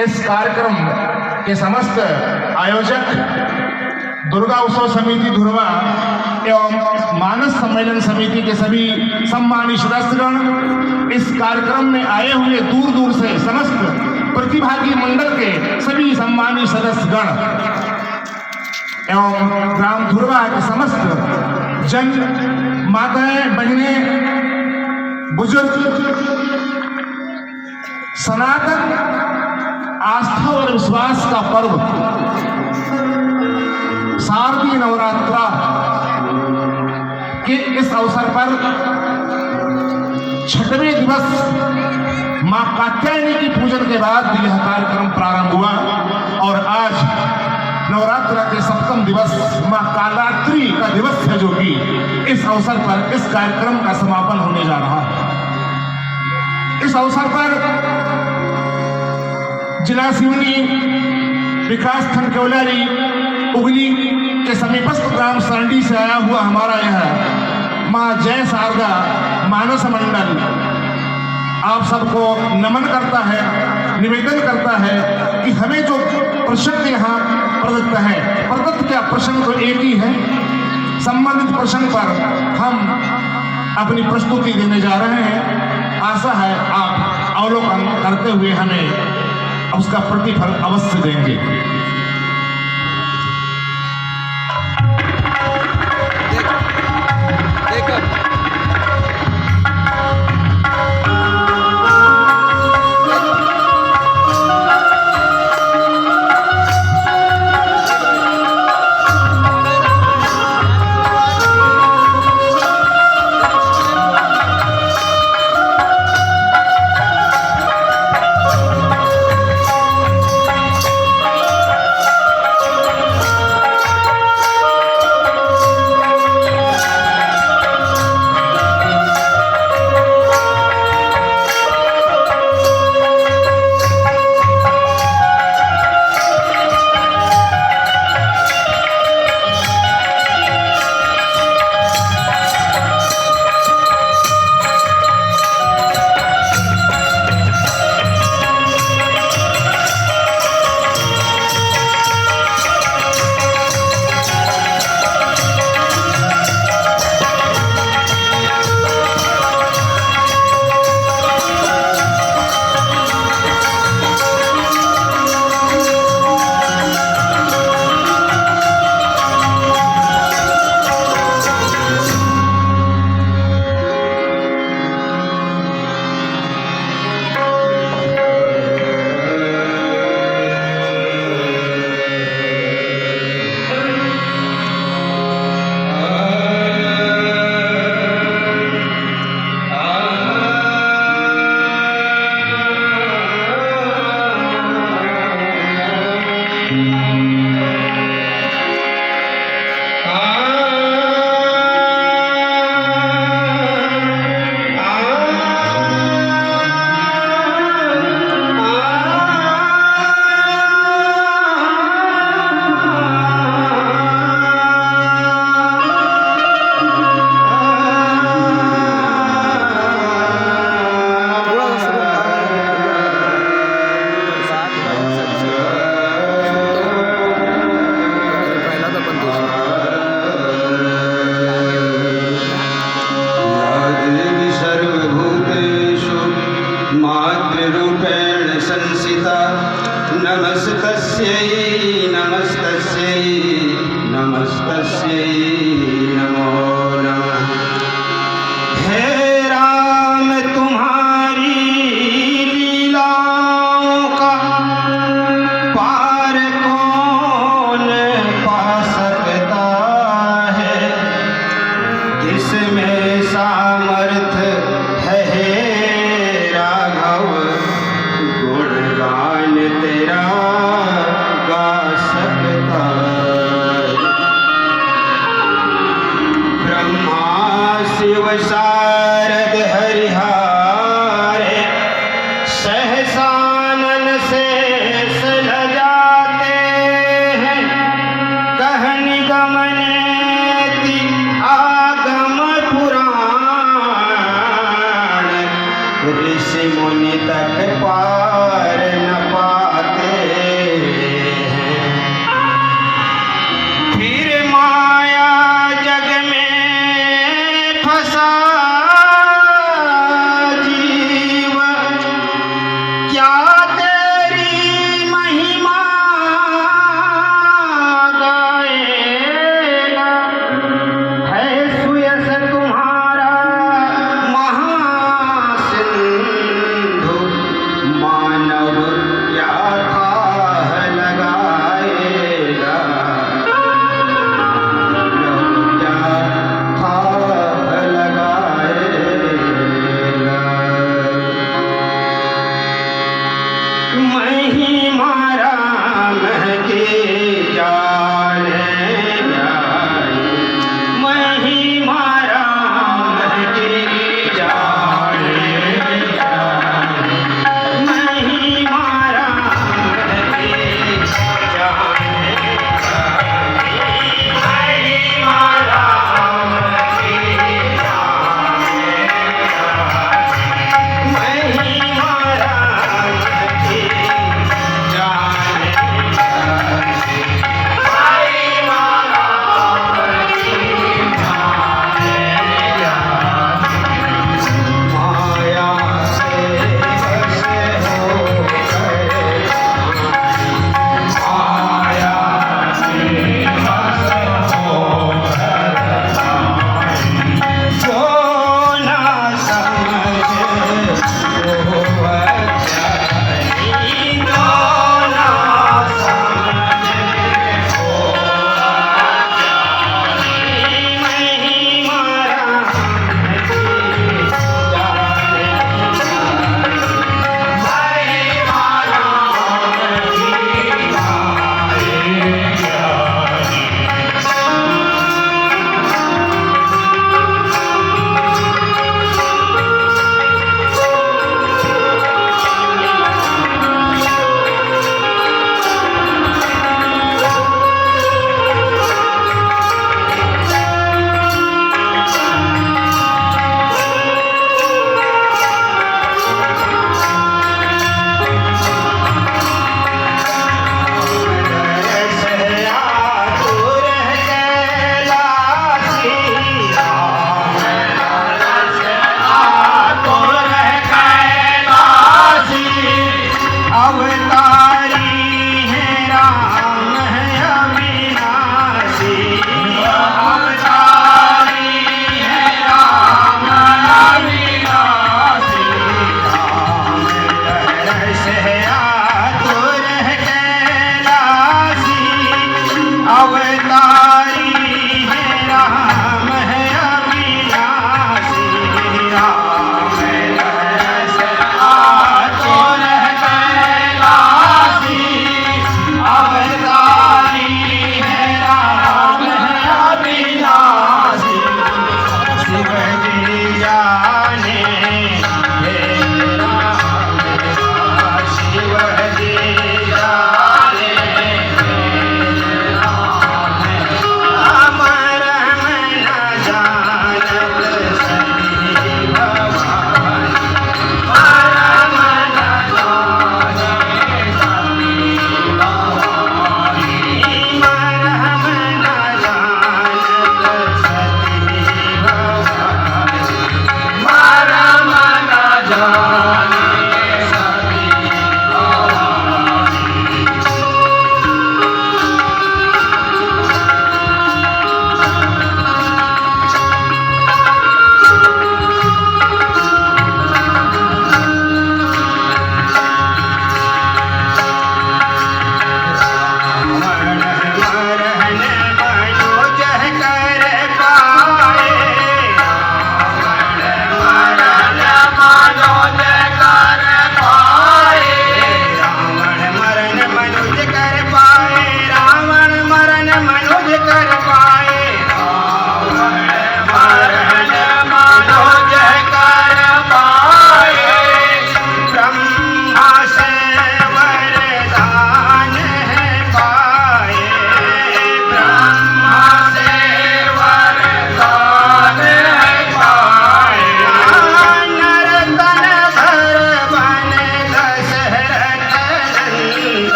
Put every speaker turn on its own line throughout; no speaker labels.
इस कार्यक्रम के समस्त आयोजक दुर्गा उत्सव समिति धुरवा एवं मानस सम्मेलन समिति के सभी सम्मानित सदस्यगण, इस कार्यक्रम में आए हुए दूर दूर से समस्त प्रतिभागी मंडल के सभी सम्मानित सदस्यगण एवं ग्राम धुरवा के समस्त जन, माताएं, बहनें, बुजुर्ग, सनातन आस्था और विश्वास का पर्व शारदीय नवरात्रा के इस अवसर पर 6वें दिवस मां कात्यायनी की पूजन के बाद यह कार्यक्रम प्रारंभ हुआ और आज नवरात्रा के 7वें दिवस मां कालात्री का दिवस है, जो कि इस अवसर पर इस कार्यक्रम का समापन होने जा रहा है। इस अवसर पर जिला सिवनी विकासखंड केवलारी उगली के समीपस्थ ग्राम सरंडी से आया हुआ हमारा यह मां जय शारदा मानस मंडल आप सबको नमन करता है, निवेदन करता है कि हमें जो प्रसंग यहाँ प्रदत्त है, प्रदत्त क्या प्रसंग तो एक ही है, संबंधित प्रसंग पर हम अपनी प्रस्तुति देने जा रहे हैं। आशा है आप अवलोकन करते हुए हमें उसका प्रतिफल अवश्य देंगे।
महिमा राम की जाने जाए, महिमा राम की जाने जाए, महिमा राम की जाने जाए, महिमा राम की जाने जाए, महिमा राम की जाने जाए।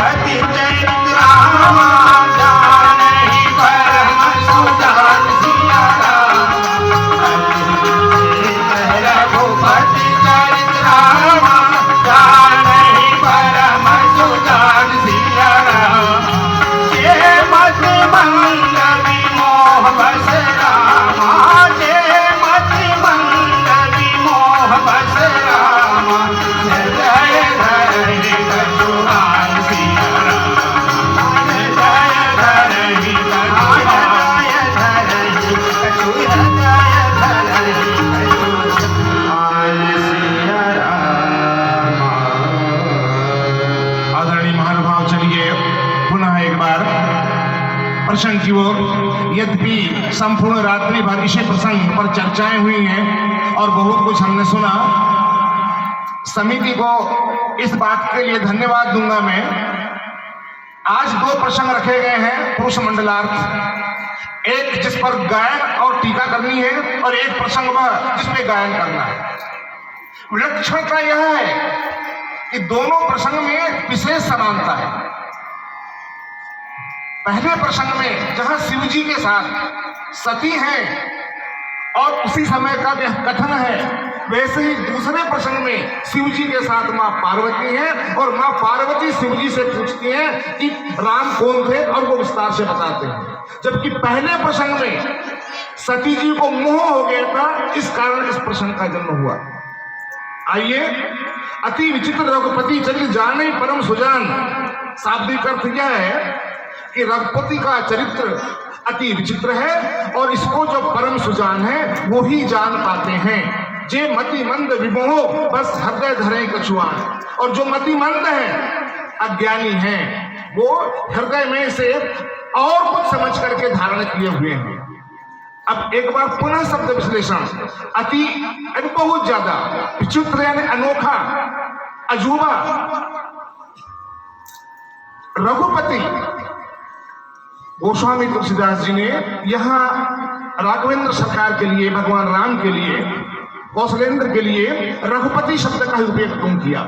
रघुपति चरित्रामा जानहि परम सुजान सिया राम। रघुपति चरित्रामा जानहि परम सुजान सिया राम। जे मति मंद विमोह बस रामा, जे मति मंद विमोह बस रामा। जय धरहि कछुआन सिया राम, जय धरहि कछुआन, जय धरहि कछुआन, जय धरहि कछुआन सिया राम।
आदरणीय महानुभाव, चलिए पुनः एक बार प्रसंग की ओर। यद्यपि संपूर्ण रात्रि भर इसी प्रसंग पर चर्चाएं हुई हैं और बहुत कुछ हमने सुना, समिति को इस बात के लिए धन्यवाद दूंगा मैं। आज दो प्रसंग रखे गए हैं पुरुष मंडलार्थ, एक जिस पर गायन और टीका करनी है और एक प्रसंग वह जिसपे गायन करना है। विलक्षणता यह है कि दोनों प्रसंग में विशेष समानता है। पहले प्रसंग में जहां शिव जी के साथ सती हैं और उसी समय का कथन है, वैसे ही दूसरे प्रसंग में शिव जी के साथ मां पार्वती हैं और मां पार्वती शिव जी से पूछती हैं कि राम कौन थे और वो विस्तार से बताते हैं। जबकि पहले प्रसंग में सती जी को मोह हो गया था, इस कारण इस प्रसंग का जन्म हुआ। आइए, अति विचित्र रघुपति चरित्र जाने परम सुजान। शाब्दिक अर्थ यह है कि रघुपति का चरित्र अति विचित्र है और इसको जो परम सुजान है वो ही जान पाते हैं। जे मति मंद विमोह बस हृदय धरे कछुआन। और जो मति मंद है, अज्ञानी हैं, वो हृदय में से और कुछ समझ करके धारण किए हुए हैं। अब एक बार पुनः शब्द विश्लेषण। अति बहुत ज्यादा विचित्र यानी अनोखा, अजूबा। रघुपति गोस्वामी तुलसीदास जी ने यहाँ राघवेंद्र सरकार के लिए, भगवान राम के लिए, कौशलेंद्र के लिए रघुपति शब्द का उपयोग क्यों किया?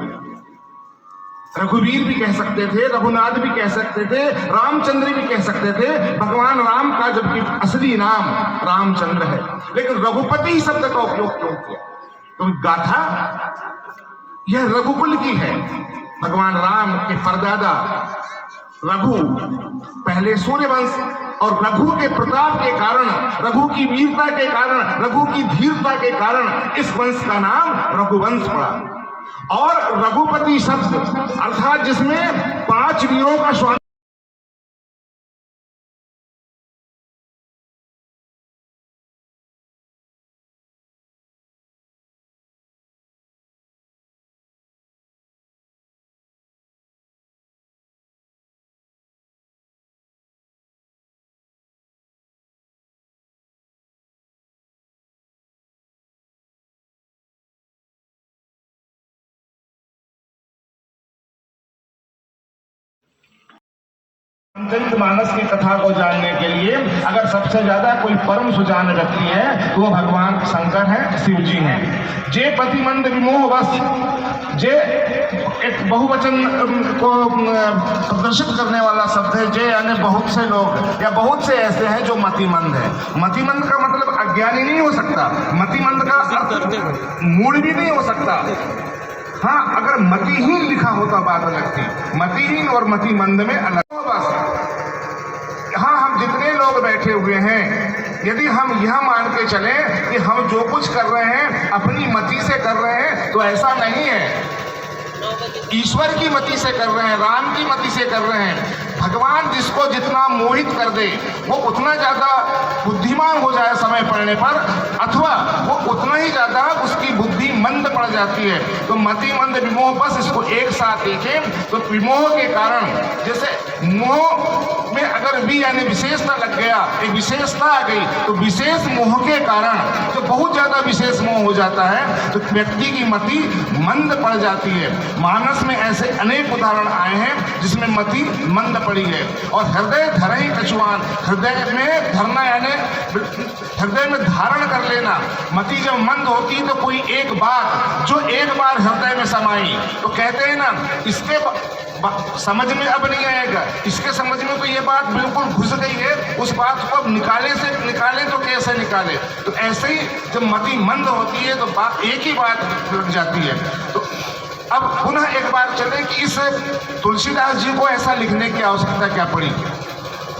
रघुवीर भी कह सकते थे, रघुनाथ भी कह सकते थे, रामचंद्र भी कह सकते थे। भगवान राम का जबकि असली नाम रामचंद्र है, लेकिन रघुपति शब्द का उपयोग क्यों किया? क्योंकि गाथा यह रघुकुल की है। भगवान राम के परदादा रघु पहले सूर्यवंश, और रघु के प्रताप के कारण, रघु की वीरता के कारण, रघु की धीरता के कारण इस वंश का नाम रघुवंश पड़ा। और रघुपति शब्द अर्थात जिसमें 5 वीरों का स्वामी रामचरित मानस की कथा को जानने के लिए अगर सबसे ज्यादा कोई परम सुजान व्यक्ति है तो वो भगवान शंकर हैं, शिव जी हैं। जे पति मंद विमोह बस, जे एक बहुवचन को प्रदर्शित करने वाला शब्द है। जे यानी बहुत से लोग या बहुत से ऐसे हैं जो मतिमंद है। मतिमंद का मतलब अज्ञानी नहीं हो सकता, मतिमंद का अर्थ मूड भी नहीं हो सकता। हाँ, अगर मतिहीन लिखा होता बात अलग थी। मतिहीन और मतिमंद में अलग। यहाँ हम जितने लोग बैठे हुए हैं, यदि हम यह मान के चलें कि हम जो कुछ कर रहे हैं अपनी मति से कर रहे हैं, तो ऐसा नहीं है। ईश्वर की मति से कर रहे हैं, राम की मति से कर रहे हैं। भगवान जिसको जितना मोहित कर दे वो उतना ज्यादा बुद्धिमान हो जाए समय पड़ने पर, अथवा वो उतना ही ज्यादा उसकी बुद्धि मंद पड़ जाती है। तो मति मंद विमोह, बस इसको एक साथ देखें तो विमोह के कारण, जैसे मोह में अगर भी यानी विशेषता लग गया, एक विशेषता आ गई, तो विशेष मोह के कारण जो बहुत ज्यादा विशेष मोह हो जाता है तो व्यक्ति की मति मंद पड़ जाती है। मानस में ऐसे अनेक उदाहरण आए हैं जिसमें मति मंद पड़ी है। और हृदय धरे कछुआन, हृदय में धरना यानी हृदय में धारण कर लेना। मति जब मंद होती तो कोई एक बात जो एक बार हृदय में समाई, तो कहते हैं ना, इसके समझ में अब नहीं आएगा। इसके समझ में तो ये बात बिल्कुल घुस गई है, उस बात को अब निकाले तो कैसे निकाले। तो ऐसे ही जब मति मंद होती है तो एक ही बात लग जाती है। तो अब पुनः एक बार चले कि इस तुलसीदास जी को ऐसा लिखने की आवश्यकता क्या पड़ी।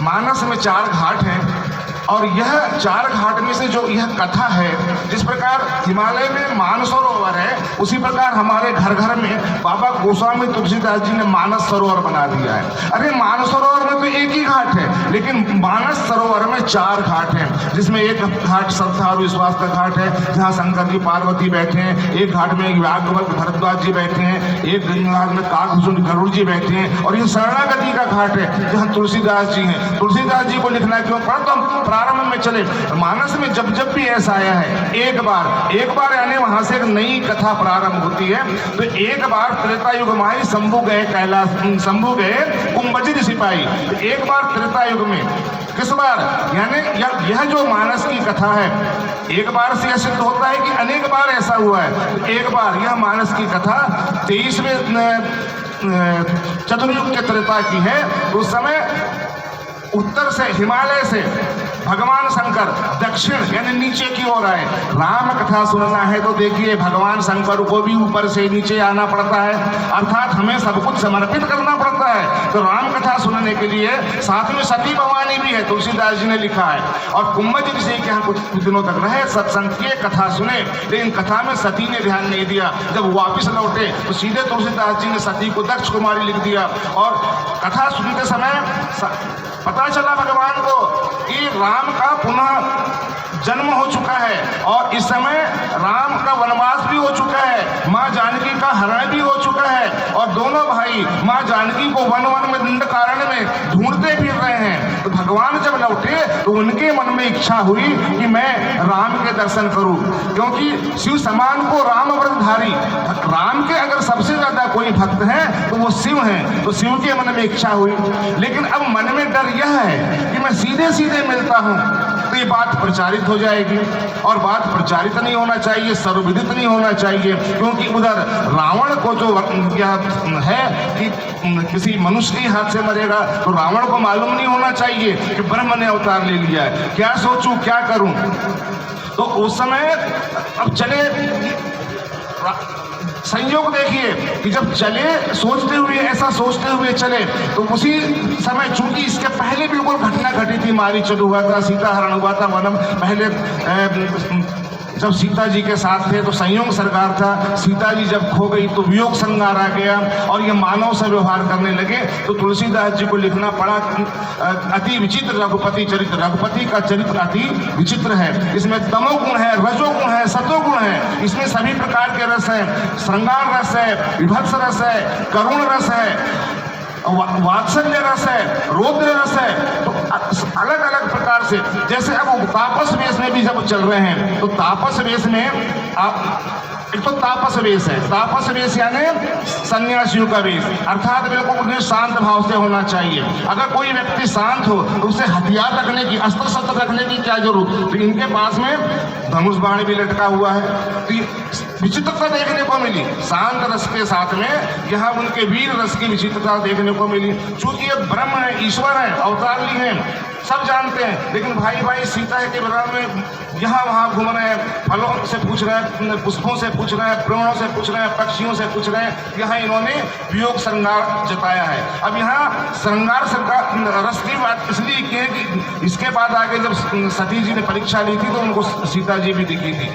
मानस में 4 घाट हैं और यह 4 घाट में से जो यह कथा है, जिस प्रकार हिमालय में मानसरोवर है, उसी प्रकार हमारे घर घर में बाबा गोस्वामी तुलसीदास जी ने मानस सरोवर बना दिया है। अरे मानसरोवर में तो एक ही घाट है, लेकिन मानस सरोवर में 4 घाट हैं, जिसमें एक घाट श्रद्धा और विश्वास का घाट है, जहाँ शंकर जी पार्वती बैठे हैं। एक घाट में याज्ञवल्क्य भरद्वाज जी बैठे हैं। एक घाट में काकभूषण गरुड़ जी बैठे हैं। और ये शरणागति का घाट है, जहाँ तुलसीदास जी हैं। तुलसीदास जी को लिखना क्यों पड़ा, तो हम प्रारंभ में चले। मानस में जब भी ऐसा आया है, एक बार यानी वहां से एक नई कथा प्रारंभ होती है। तो एक बार त्रेता युग में ही शंभु गए कुंभजित सिपाही। तो एक बार त्रेता युग में, किस बार, यानी यह जो मानस की कथा है, एक बार से यह सिद्ध होता है कि अनेक बार ऐसा हुआ है। तो एक बार यह मानस की कथा 23वें चतुर्युग के त्रेता की है। उस समय उत्तर से, हिमालय से भगवान शंकर दक्षिण यानी नीचे की ओर आए। राम कथा सुनना है तो देखिए भगवान शंकर को भी ऊपर से नीचे आना पड़ता है, अर्थात हमें सब कुछ समर्पित करना पड़ता है। तो राम कथा सुनने के लिए साथ में सती भवानी भी है, तुलसीदास जी ने लिखा है। और कुंभजित ऋषि के यहाँ कुछ दिनों तक रहे, सत्संग किए, कथा सुने, लेकिन कथा में सती ने ध्यान नहीं दिया। जब वापिस लौटे तो सीधे तुलसीदास जी ने सती को दक्ष कुमारी लिख दिया। और कथा सुनते समय पता चला भगवान को कि राम का पुनः जन्म हो चुका है और इस समय राम का वनवास भी हो चुका है, माँ जानकी का हरण भी हो चुका है और दोनों भाई माँ जानकी को वन में दंडकारण्य में ढूंढते फिर रहे हैं। तो भगवान जब लौटे तो उनके मन में इच्छा हुई कि मैं राम के दर्शन करूं, क्योंकि शिव समान को राम व्रतधारी, राम के अगर सबसे ज्यादा कोई भक्त है तो वो शिव हैं। तो शिव के मन में इच्छा हुई, लेकिन अब मन में डर यह है कि मैं सीधे सीधे मिलता हूं तो ये बात प्रचारित हो जाएगी, और बात प्रचारित नहीं होना चाहिए, सर्वविदित नहीं होना चाहिए। क्योंकि उधर रावण को जो है कि किसी मनुष्य के हाथ से मरेगा, तो रावण को मालूम नहीं होना चाहिए कि ब्रह्म ने अवतार ले लिया है, क्या सोचूं क्या करूं। तो उस समय अब चले, संयोग देखिए कि जब चले सोचते हुए, ऐसा सोचते हुए चले, तो उसी समय चूंकि इसके पहले बिल्कुल घटना घटी थी, मारीचद हुआ था, सीता हरण हुआ था वनम, पहले जब सीता जी के साथ थे तो संयोग सरकार था। सीता जी जब खो गई तो वियोग संगार आ गया और ये मानव से व्यवहार करने लगे। तो तुलसीदास जी को लिखना पड़ा अति विचित्र रघुपति चरित्र। रघुपति का चरित्र अति विचित्र है, इसमें तमोगुण है, रजोगुण है, सतोगुण है, इसमें सभी प्रकार के रस है, श्रृंगार रस है, विभत्स रस है, करुण रस है, वात्सल्य रस है, रौद्र रस है। तो अलग अलग प्रकार से, जैसे अब तापस वेश में भी जब चल रहे हैं तो तापस वेश में एक तो तापस वेश है, तापस वेश यानी सन्यासियों का वेश, अर्थात बिल्कुल शांत भाव से होना चाहिए। अगर कोई व्यक्ति शांत हो तो उसे हथियार रखने की, अस्त्र शस्त्र रखने की क्या जरूरत। तो इनके पास में धनुष बाण भी लटका हुआ है। तो विचित्रता देखने को मिली, शांत रस के साथ में यहाँ उनके वीर रस की विचित्रता देखने को मिली। चूंकि ये ब्रह्म है, ईश्वर है, अवतार लिए हैं, सब जानते हैं, लेकिन भाई भाई सीता के विराम में यहाँ वहाँ घूम रहे हैं, फलों से पूछ रहे हैं, पुष्पों से पूछ रहे हैं, पेड़ों से पूछ रहे हैं, पक्षियों से पूछ रहे हैं। यहाँ इन्होंने वियोग श्रृंगार जताया है। अब यहाँ श्रृंगार रस की बात इसलिए की है कि इसके बाद आगे जब सती जी ने परीक्षा ली थी तो उनको सीता जी भी दिखी थी।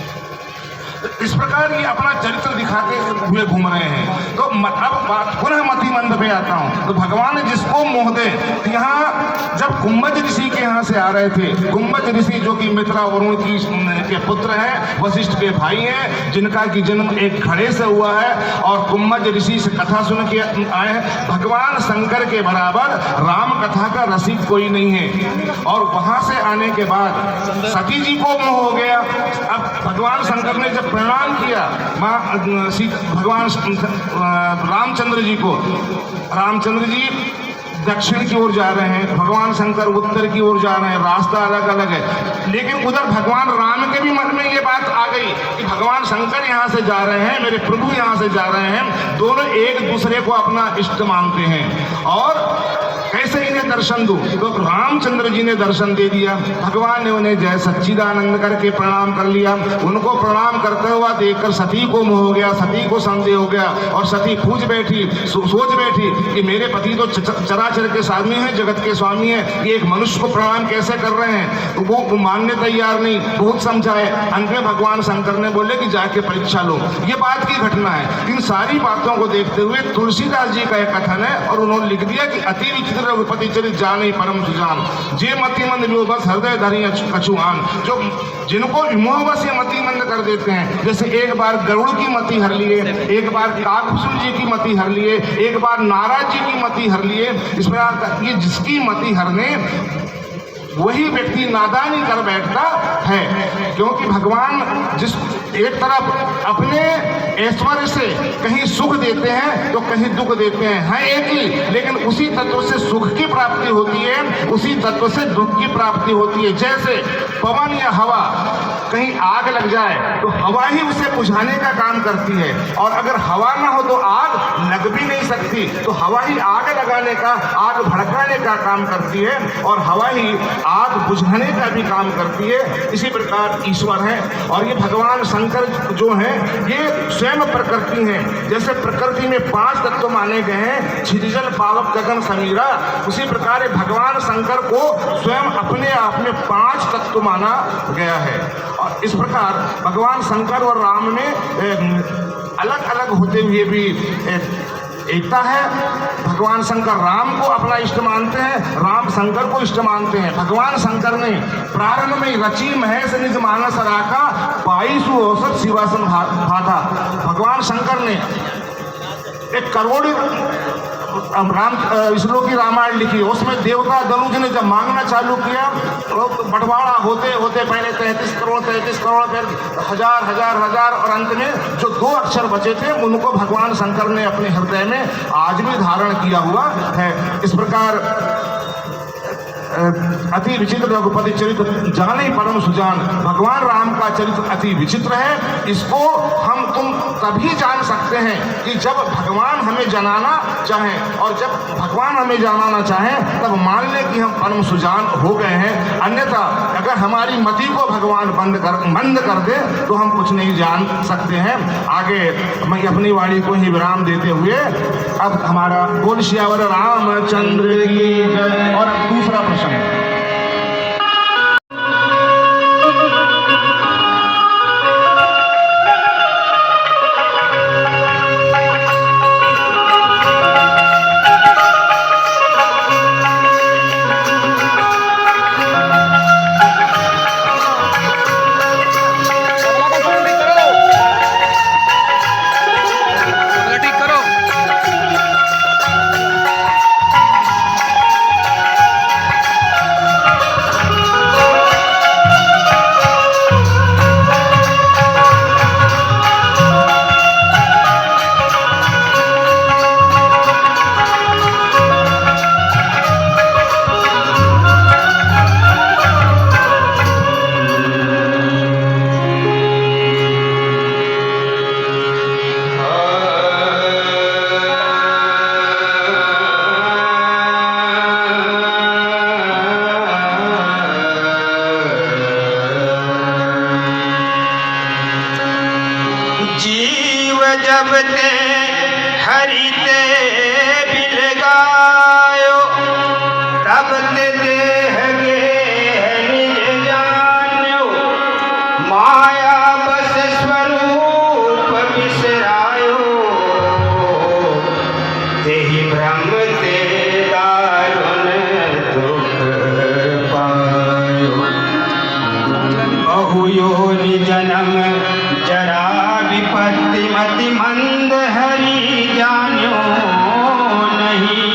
इस प्रकार ये अपना चरित्र दिखाते हुए घूम रहे हैं। तो अब बात पुनः मति मंद पे आता हूँ। तो भगवान ने जिसको मोह दे, यहाँ जब कुंभज ऋषि के यहाँ से आ रहे थे, कुंभज ऋषि जो कि मित्रा वरुण की के पुत्र हैं, वशिष्ठ के भाई हैं, जिनका की जन्म एक घड़े से हुआ है, और कुंभज ऋषि से कथा सुन के आए हैं। भगवान शंकर के बराबर राम कथा का रसिक कोई नहीं है। और वहां से आने के बाद सती जी को मोह हो गया। अब भगवान शंकर ने जब प्रणाम किया भगवान रामचंद्र जी को, रामचंद्र जी दक्षिण की ओर जा रहे हैं, भगवान शंकर उत्तर की ओर जा रहे हैं, रास्ता अलग अलग है। लेकिन उधर भगवान राम के भी मन में ये बात आ गई कि भगवान शंकर यहाँ से जा रहे हैं, मेरे प्रभु यहाँ से जा रहे हैं, दोनों एक दूसरे को अपना इष्ट मानते हैं और कैसे इन्हें दर्शन दूं। तो रामचंद्र जी ने दर्शन दे दिया। भगवान ने उन्हें जय सच्चिदानंद करके प्रणाम कर लिया। उनको प्रणाम करते हुआ देखकर सती को मोह हो गया, सती को संदेह हो गया और सती पूछ बैठी, सोच बैठी कि मेरे पति तो चराचर के स्वामी हैं, जगत के स्वामी हैं, ये एक मनुष्य को प्रणाम कैसे कर रहे हैं। तो वो मानने तैयार नहीं, बहुत समझाए। अंत में भगवान शंकर ने बोले कि जाके परीक्षा लो। ये बात की घटना है। इन सारी बातों को देखते हुए तुलसीदास जी का एक कथन है और उन्होंने लिख दिया कि अति विचित्र रघुपति चरित जाने परम सुजान, जे मतिमंद विमोहवश हृदय धरि कछुआन। जो जिनको विमोहवश ये मतिमंद कर देते हैं, जैसे एक बार गरुड़ की मति हर लिए, एक बार काकभूषण जी की मति हर लिए, एक बार नारद जी की मति हर लिए। इस प्रकार ये जिसकी मति हरने वही व्यक्ति नादानी कर बैठता है, क्योंकि भगवान जिस एक तरफ अपने ऐश्वर्य से कहीं सुख देते हैं तो कहीं दुख देते हैं एक ही, लेकिन उसी तत्व से सुख की प्राप्ति होती है, उसी तत्व से दुख की प्राप्ति होती है। जैसे पवन या हवा, कहीं आग लग जाए तो हवा ही उसे बुझाने का काम करती है, और अगर हवा ना हो तो आग लग भी नहीं सकती। तो हवा ही आग लगाने का, आग भड़काने का काम करती है, और हवा ही आग बुझाने का भी काम करती है। इसी प्रकार ईश्वर है, और ये भगवान शंकर जो हैं ये स्वयं प्रकृति हैं। जैसे प्रकृति में 5 तत्व माने गए हैं, क्षितिजल पावक गगन समीरा, उसी प्रकार भगवान शंकर को स्वयं अपने आप में 5 तत्व माना गया है। और इस प्रकार भगवान शंकर और राम में अलग अलग होते हुए भी एकता है। भगवान शंकर राम को अपना इष्ट मानते हैं, राम शंकर को इष्ट मानते हैं। भगवान शंकर ने प्रारंभ में रची महेश निज मानस राखा, पाई सुऔसत शिवासन भाता। भगवान शंकर ने 1 करोड़ श्लोक की रामायण लिखी, उसमें देवता दनुज ने जब मांगना चालू किया तो बंटवारा होते होते पहले 33 करोड़, फिर हजार और अंत में जो 2 अक्षर बचे थे उनको भगवान शंकर ने अपने हृदय में आज भी धारण किया हुआ है। इस प्रकार अति विचित्र रघुपति चरित्र जाने परम सुजान। भगवान राम का चरित्र अति विचित्र है। इसको हम तुम तभी जान सकते हैं कि जब भगवान हमें जनाना चाहें, और जब भगवान हमें जनाना चाहें तब मान लें कि हम परम सुजान हो गए हैं। अन्यथा अगर हमारी मति को भगवान मंद कर दे तो हम कुछ नहीं जान सकते हैं। आगे मैं अपनी वाणी को ही विराम देते हुए अब हमारा बोल सियावर रामचंद्र की जय। और दूसरा प्रश्न,
जब ते हरि ते बिल गायो, तब ते देह गे निज जान्यो, माया बस स्वरूप बिसरायो, तेहि भ्रम ते दारुण दुख पायो। बहु योनि जन्म जरा विपत्ति मति मंद हरि जान्यो नहीं,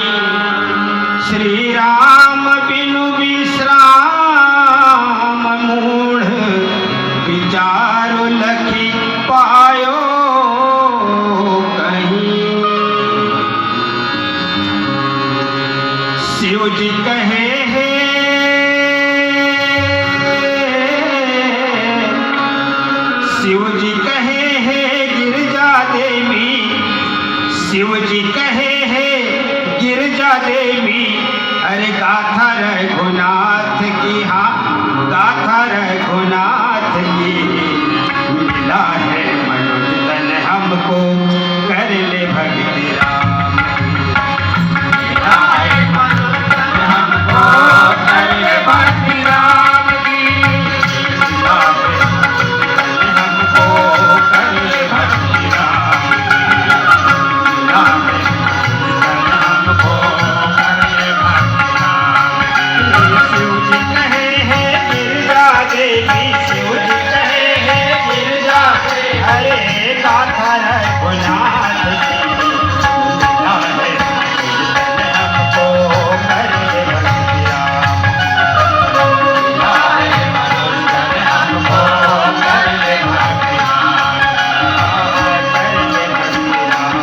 श्री राम बिनु विश्राम मूढ़ विचारो लखी पायो कहीं। शिव जी कहे हैं, शिव जी कहे हैं गिरजा देवी, शिव जी कहे हैं गिरजा देवी। अरे गाथा रघुनाथ की, हाँ गाथा रघुनाथ की। मिला है मनुष्य तन हमको, कर ले भक्ति राम। मिला है मनुष्य तन हमको, कर ले भक्ति राम की। मिला है मनुष्य तन हमको, कर ले भक्ति राम की। मिला है मनुष्य तन हमको, कर ले भक्ति राम की। शिव जी कहे हैं गिरजा देवी, शिव जी कहे हैं गिरजा। अरे गाथा रघुनाथ की। मिला है मनुष्य तन हमको, कर ले भक्ति राम। मिला है मनुष्य तन हमको, कर ले भक्ति राम, कर ले भक्ति राम।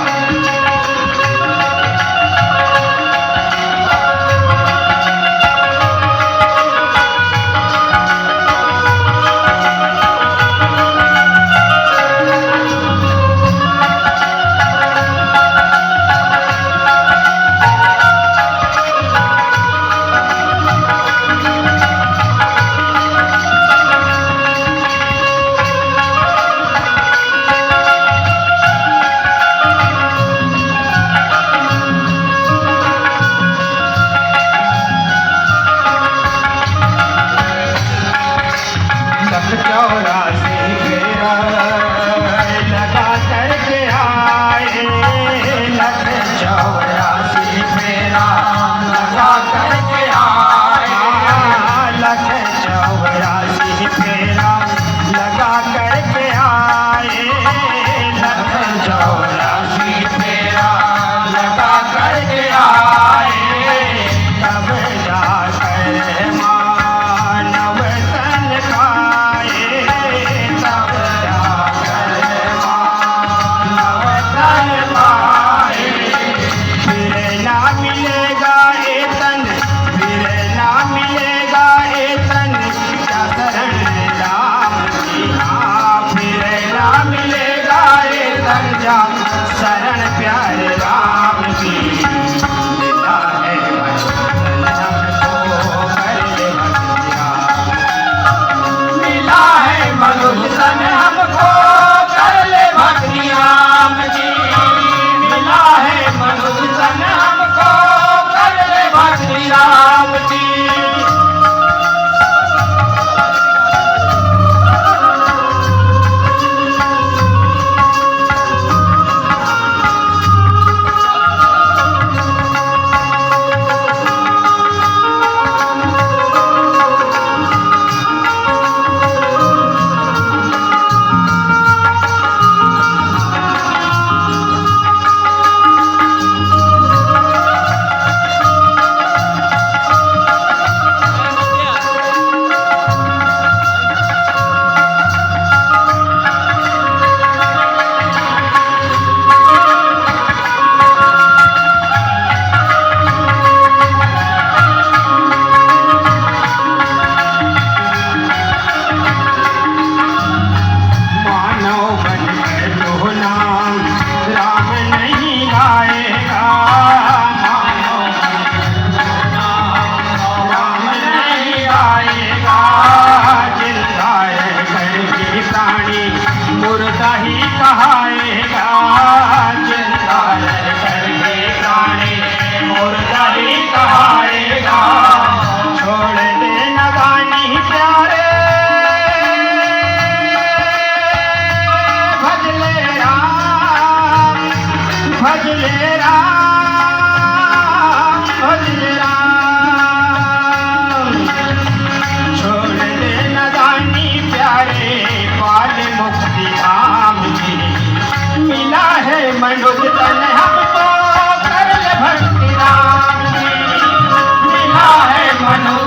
लख 84 फेरा लगा करके आए, लख 84 फेरा लगा करके आए। लख 84 फेरा लगा करके आए, लख 84 फेरा लगा करके आए। तब जाकर मानव तन पाए, तब जाकर मानव तन पाए। फिर ना मिलेगा ए तन, फिर ना मिलेगा ए तन, क्या शरण राम की। हाँ फिर ना मिलेगा ए तन, जा शरण प्यारे राम की। मिला है मनुष्य तन हमको, कर ले भक्ति राम। मिला है मनुष्य तन हमको, कर ले भक्ति राम की। मिला है मनुष्य तन हमको, कर ले भक्ति राम की। मानव बनकर जो नाम राम नहीं गाएगा, मानव बनकर जो नाम राम नहीं गाएगा। जिंदा रहकर भी प्राणी मुर्दा ही कहाएगा, जिंदा रहकर भी प्राणी मुर्दा ही कहाएगा। छोड़ दे नगानी प्यारे, भजले राम, भजले राम, भजले राम। छोड़ दे नदानी प्यारे, पाल मुक्ति धाम की। मिला है मनुष्य तन हमको, कर ले भक्ति राम की। मिला है मनुष्य